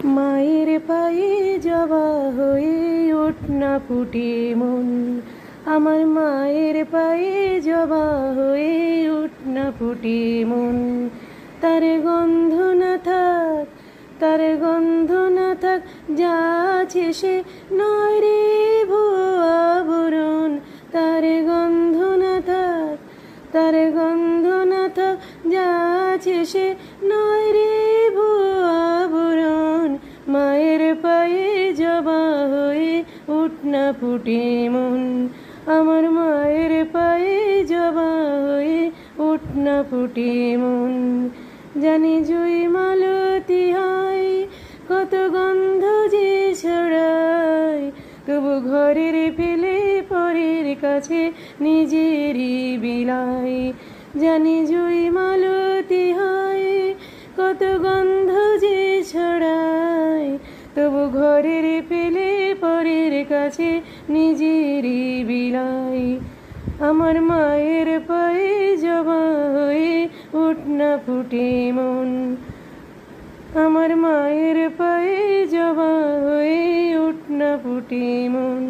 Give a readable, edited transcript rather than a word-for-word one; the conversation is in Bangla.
মায়ের পায়ে জবা হয়ে ওঠ না ফুটে মন, আমার মায়ের পায়ে জবা হয়ে ওঠ না ফুটে মন। তার গন্ধ না থাক, তার গন্ধ না থাক, যা আছে সে নয় রে ভুয়া আবরণ। তার গন্ধ না থাক, তার গন্ধ না থাক, যা আছে সে নয় রে ভুয়া আবরণ। মায়ের পায়ে জবা হয়ে ওঠ না ফুটে মন, আমার মায়ের পায়ে জবা হয়ে ওঠ না ফুটে মন। জানি জুই মালতী হয়, কত গন্ধ যে ছড়ায়, তবু ঘরের ফেলে পরের কাছে নিজেরই বিলাই। জানি জুই মালতী হয়, কত গন্ধ যে ছড়ায়, তবু ঘরের ফেলে পরের কাছে নিজেরই বিলাই। আমার মায়ের পায়ে জবা হয়ে ওঠ না ফুটে মন, আমার মায়ের পায়ে জবা হয়ে ওঠ না ফুটে মন।